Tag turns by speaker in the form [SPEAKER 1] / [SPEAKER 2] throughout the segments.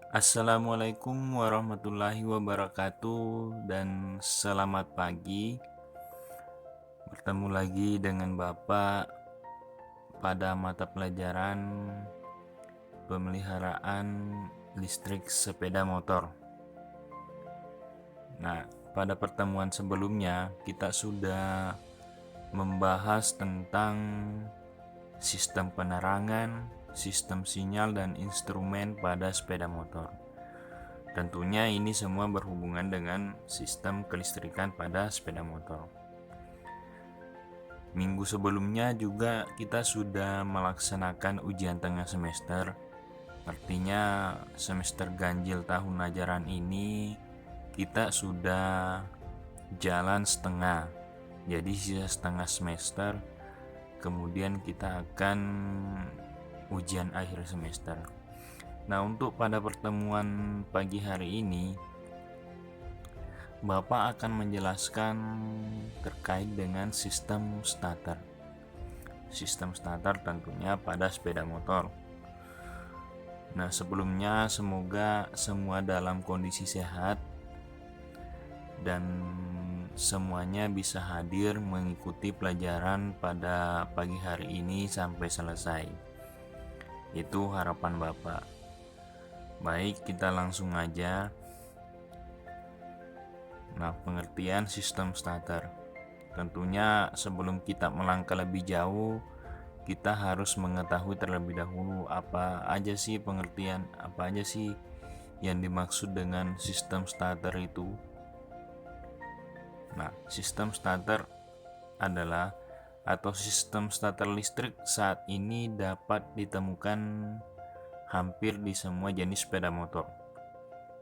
[SPEAKER 1] Assalamualaikum warahmatullahi wabarakatuh dan selamat pagi. Bertemu lagi dengan Bapak pada mata pelajaran pemeliharaan listrik sepeda motor. Nah, pada pertemuan sebelumnya kita sudah membahas tentang sistem penerangan, sistem sinyal dan instrumen pada sepeda motor. Tentunya ini semua berhubungan dengan sistem kelistrikan pada sepeda motor. Minggu sebelumnya juga kita sudah melaksanakan ujian tengah semester. Artinya semester ganjil tahun ajaran ini kita sudah jalan setengah. Jadi sisa setengah semester, kemudian kita akan ujian akhir semester. Nah, untuk pada pertemuan pagi hari ini Bapak akan menjelaskan terkait dengan sistem starter. Sistem starter tentunya pada sepeda motor. Nah, sebelumnya semoga semua dalam kondisi sehat dan semuanya bisa hadir mengikuti pelajaran pada pagi hari ini sampai selesai. Itu harapan Bapak. Baik, kita langsung aja. Nah, pengertian sistem starter. Tentunya sebelum kita melangkah lebih jauh, kita harus mengetahui terlebih dahulu apa aja sih pengertian, apa aja sih yang dimaksud dengan sistem starter itu. Nah, sistem starter adalah atau sistem starter listrik saat ini dapat ditemukan hampir di semua jenis sepeda motor.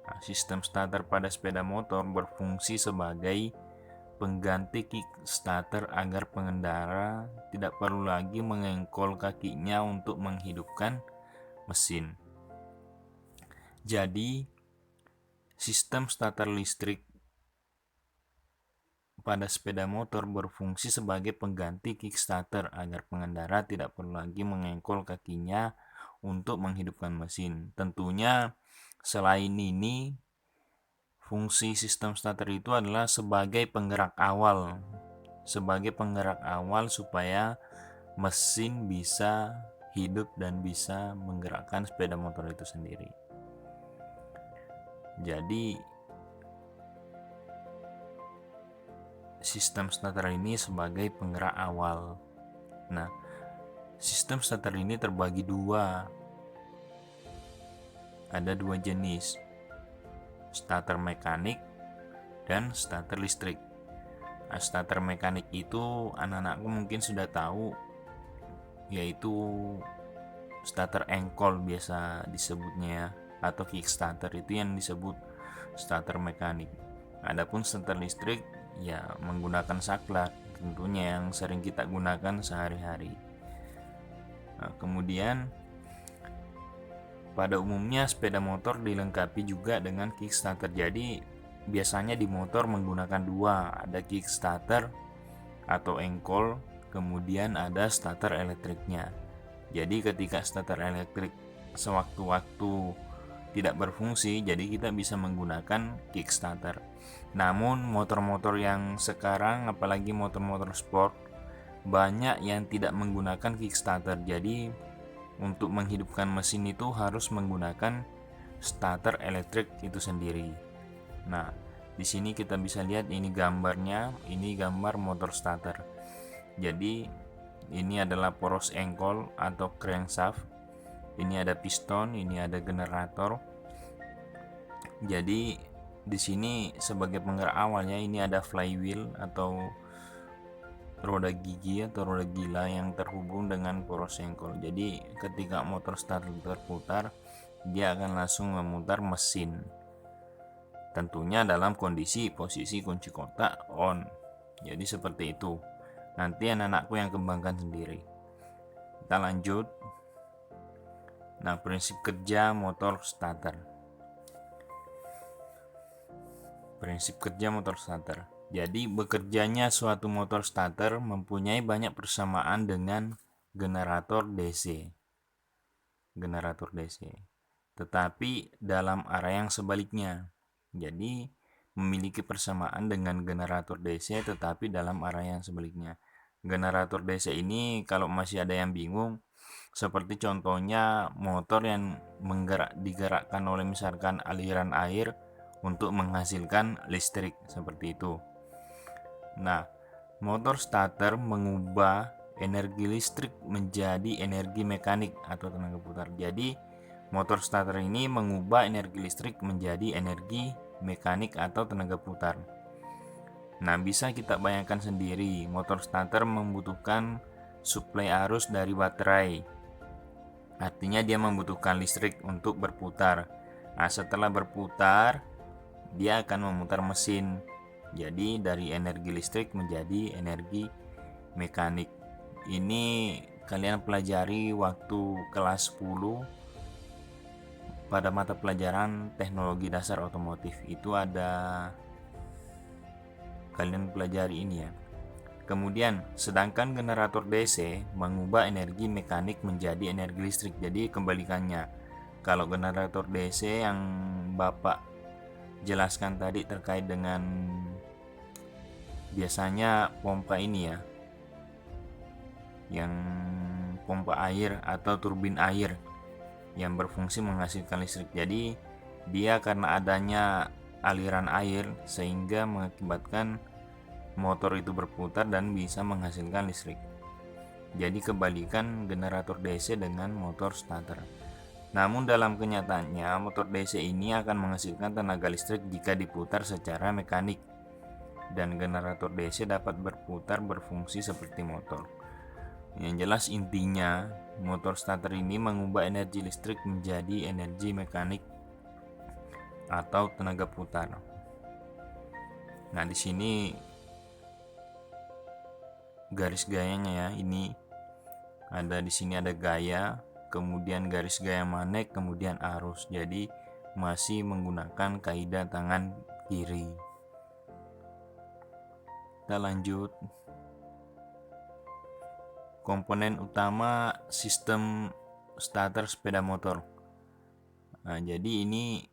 [SPEAKER 1] Nah, sistem starter pada sepeda motor berfungsi sebagai pengganti kickstarter agar pengendara tidak perlu lagi mengengkol kakinya untuk menghidupkan mesin. Jadi, sistem starter listrik pada sepeda motor berfungsi sebagai pengganti kickstarter agar pengendara tidak perlu lagi mengengkol kakinya untuk menghidupkan mesin. Tentunya selain ini, fungsi sistem starter itu adalah sebagai penggerak awal. Sebagai penggerak awal supaya mesin bisa hidup dan bisa menggerakkan sepeda motor itu sendiri. Jadi sistem starter ini sebagai penggerak awal. Nah, sistem starter ini terbagi dua. Ada dua jenis, starter mekanik dan starter listrik. Nah, starter mekanik itu anak-anakku mungkin sudah tahu, yaitu starter engkol biasa disebutnya, atau kickstarter itu yang disebut starter mekanik. Adapun starter listrik ya menggunakan saklar, tentunya yang sering kita gunakan sehari-hari. Nah, kemudian pada umumnya sepeda motor dilengkapi juga dengan kickstarter. Jadi biasanya di motor menggunakan dua, ada kickstarter atau engkol, kemudian ada starter elektriknya. Jadi ketika starter elektrik sewaktu-waktu tidak berfungsi, jadi kita bisa menggunakan kickstarter. Namun motor-motor yang sekarang, apalagi motor-motor sport, banyak yang tidak menggunakan kickstarter. Jadi untuk menghidupkan mesin itu harus menggunakan starter elektrik itu sendiri. Nah, di sini kita bisa lihat ini gambarnya, ini gambar motor starter. Jadi ini adalah poros engkol atau crankshaft. Ini ada piston, ini ada generator. Jadi di sini sebagai penggerak awalnya ini ada flywheel atau roda gigi atau roda gila yang terhubung dengan poros engkol. Jadi ketika motor starter terputar, dia akan langsung memutar mesin. Tentunya dalam kondisi posisi kunci kotak on. Jadi seperti itu. Nanti anak-anakku yang kembangkan sendiri. Kita lanjut. Nah, prinsip kerja motor starter. Prinsip kerja motor starter. Jadi bekerjanya suatu motor starter mempunyai banyak persamaan dengan generator DC. Generator DC. tetapi dalam arah yang sebaliknya. Jadi memiliki persamaan dengan generator DC tetapi dalam arah yang sebaliknya. Generator DC ini kalau masih ada yang bingung, seperti contohnya motor yang digerakkan oleh misalkan aliran air untuk menghasilkan listrik seperti itu. Nah, motor starter mengubah energi listrik menjadi energi mekanik atau tenaga putar. Jadi motor starter ini mengubah energi listrik menjadi energi mekanik atau tenaga putar. Nah, bisa kita bayangkan sendiri, motor starter membutuhkan suplai arus dari baterai. Artinya dia membutuhkan listrik untuk berputar. Nah, setelah berputar, dia akan memutar mesin. Jadi dari energi listrik menjadi energi mekanik. Ini kalian pelajari waktu kelas 10 pada mata pelajaran teknologi dasar otomotif. Itu ada kalian pelajari ini ya. Kemudian, sedangkan generator DC mengubah energi mekanik menjadi energi listrik. Jadi kebalikannya. Kalau generator DC yang Bapak jelaskan tadi terkait dengan biasanya pompa ini ya, yang pompa air atau turbin air yang berfungsi menghasilkan listrik. Jadi dia karena adanya aliran air sehingga mengakibatkan motor itu berputar dan bisa menghasilkan listrik. Jadi kebalikan generator DC dengan motor starter. Namun dalam kenyataannya motor DC ini akan menghasilkan tenaga listrik jika diputar secara mekanik, dan generator DC dapat berputar berfungsi seperti motor. Yang jelas intinya motor starter ini mengubah energi listrik menjadi energi mekanik atau tenaga putar. Nah, di sini garis gayanya ya, ini ada di sini ada gaya, kemudian garis gaya manek, kemudian arus. Jadi masih menggunakan kaidah tangan kiri. Kita lanjut. Komponen utama sistem starter sepeda motor. Nah, jadi ini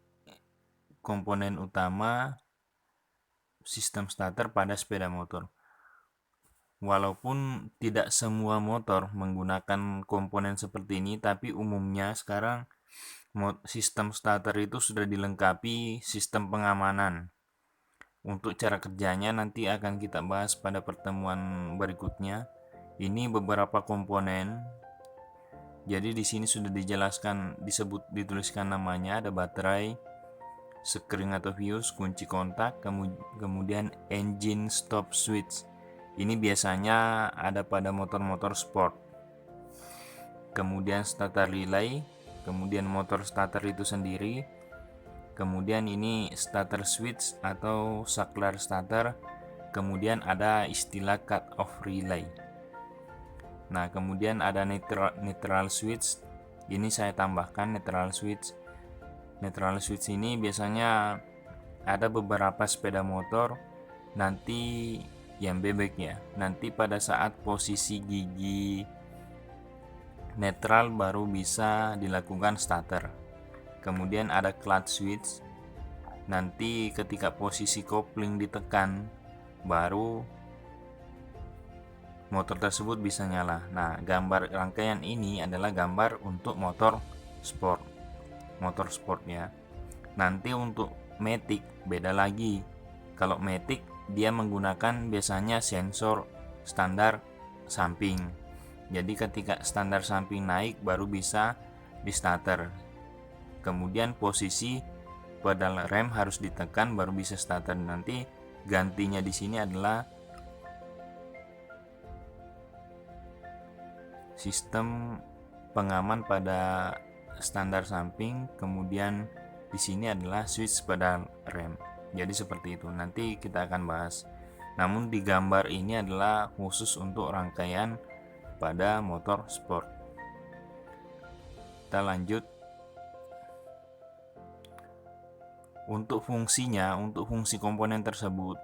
[SPEAKER 1] komponen utama sistem starter pada sepeda motor. Walaupun tidak semua motor menggunakan komponen seperti ini, tapi umumnya sekarang sistem starter itu sudah dilengkapi sistem pengamanan. Untuk cara kerjanya nanti akan kita bahas pada pertemuan berikutnya. Ini beberapa komponen. Jadi di sini sudah dijelaskan, dituliskan namanya, ada baterai, sekring atau fuse, kunci kontak, kemudian engine stop switch. Ini biasanya ada pada motor-motor sport. Kemudian starter relay, kemudian motor starter itu sendiri, kemudian ini starter switch atau saklar starter, kemudian ada istilah cut off relay. Nah, kemudian ada neutral switch. Ini saya tambahkan neutral switch. Neutral switch ini biasanya ada beberapa sepeda motor nanti yang bebek ya. Nanti pada saat posisi gigi netral baru bisa dilakukan starter. Kemudian ada clutch switch. Nanti ketika posisi kopling ditekan baru motor tersebut bisa nyala. Nah, gambar rangkaian ini adalah gambar untuk motor sport. Motor sport ya. Nanti untuk matic beda lagi. Kalau matic dia menggunakan biasanya sensor standar samping. Jadi ketika standar samping naik baru bisa di starter. Kemudian posisi pedal rem harus ditekan baru bisa starter. Nanti gantinya di sini adalah sistem pengaman pada standar samping, kemudian di sini adalah switch pedal rem. Jadi seperti itu, nanti kita akan bahas. Namun di gambar ini adalah khusus untuk rangkaian pada motor sport. Kita lanjut. Untuk fungsinya, untuk fungsi komponen tersebut,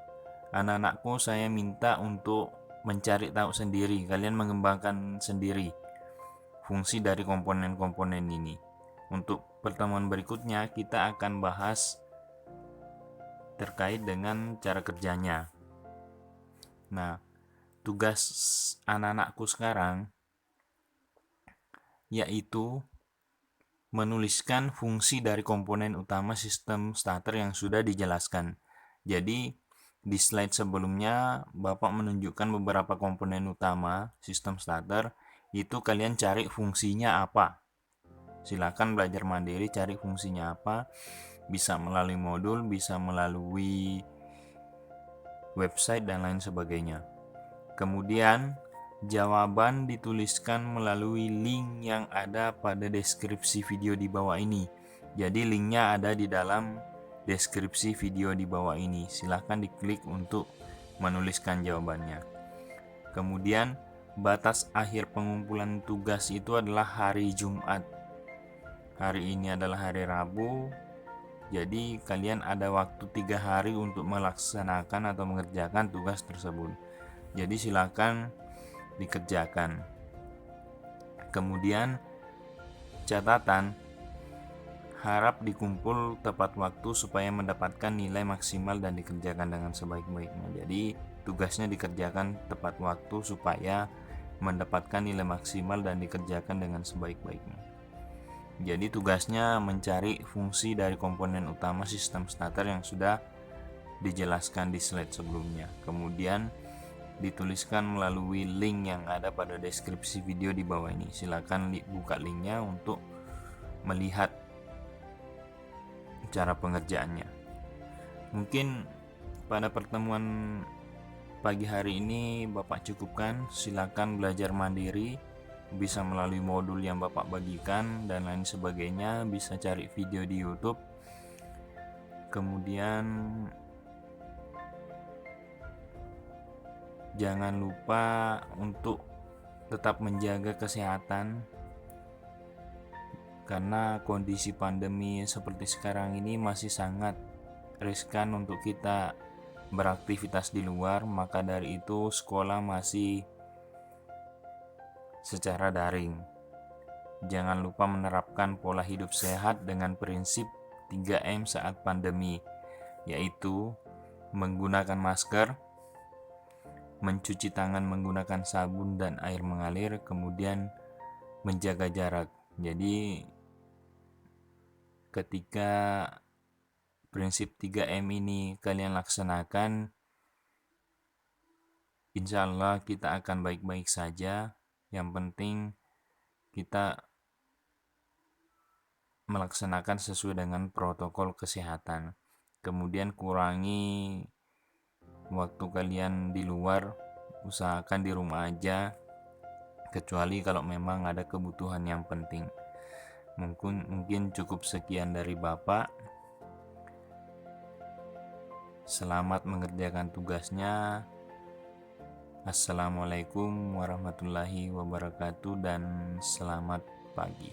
[SPEAKER 1] anak-anakku saya minta untuk mencari tahu sendiri, kalian mengembangkan sendiri fungsi dari komponen-komponen ini. Untuk pertemuan berikutnya kita akan bahas terkait dengan cara kerjanya. Nah, tugas anak-anakku sekarang yaitu menuliskan fungsi dari komponen utama sistem starter yang sudah dijelaskan. Jadi di slide sebelumnya Bapak menunjukkan beberapa komponen utama sistem starter, itu kalian cari fungsinya apa. Silakan belajar mandiri cari fungsinya apa, bisa melalui modul, bisa melalui website dan lain sebagainya. Kemudian jawaban dituliskan melalui link yang ada pada deskripsi video di bawah ini. Jadi linknya ada di dalam deskripsi video di bawah ini. Silahkan diklik untuk menuliskan jawabannya. Kemudian batas akhir pengumpulan tugas itu adalah hari Jumat. Hari ini adalah hari Rabu. Jadi kalian ada waktu 3 hari untuk melaksanakan atau mengerjakan tugas tersebut. Jadi silakan dikerjakan. Kemudian catatan, harap dikumpul tepat waktu supaya mendapatkan nilai maksimal dan dikerjakan dengan sebaik-baiknya. Jadi tugasnya dikerjakan tepat waktu supaya mendapatkan nilai maksimal dan dikerjakan dengan sebaik-baiknya. Jadi tugasnya mencari fungsi dari komponen utama sistem starter yang sudah dijelaskan di slide sebelumnya. Kemudian dituliskan melalui link yang ada pada deskripsi video di bawah ini. Silakan buka linknya untuk melihat cara pengerjaannya. Mungkin pada pertemuan pagi hari ini Bapak cukupkan. Silakan belajar mandiri, bisa melalui modul yang Bapak bagikan dan lain sebagainya, bisa cari video di YouTube. Kemudian jangan lupa untuk tetap menjaga kesehatan, karena kondisi pandemi seperti sekarang ini masih sangat riskan untuk kita beraktivitas di luar. Maka dari itu sekolah masih secara daring. Jangan lupa menerapkan pola hidup sehat dengan prinsip 3M saat pandemi, yaitu menggunakan masker, mencuci tangan menggunakan sabun dan air mengalir, kemudian menjaga jarak. Jadi ketika prinsip 3M ini kalian laksanakan, insya Allah kita akan baik-baik saja. Yang penting kita melaksanakan sesuai dengan protokol kesehatan. Kemudian kurangi waktu kalian di luar, usahakan di rumah aja, kecuali kalau memang ada kebutuhan yang penting. Mungkin cukup sekian dari Bapak. Selamat mengerjakan tugasnya. Assalamualaikum warahmatullahi wabarakatuh dan selamat pagi.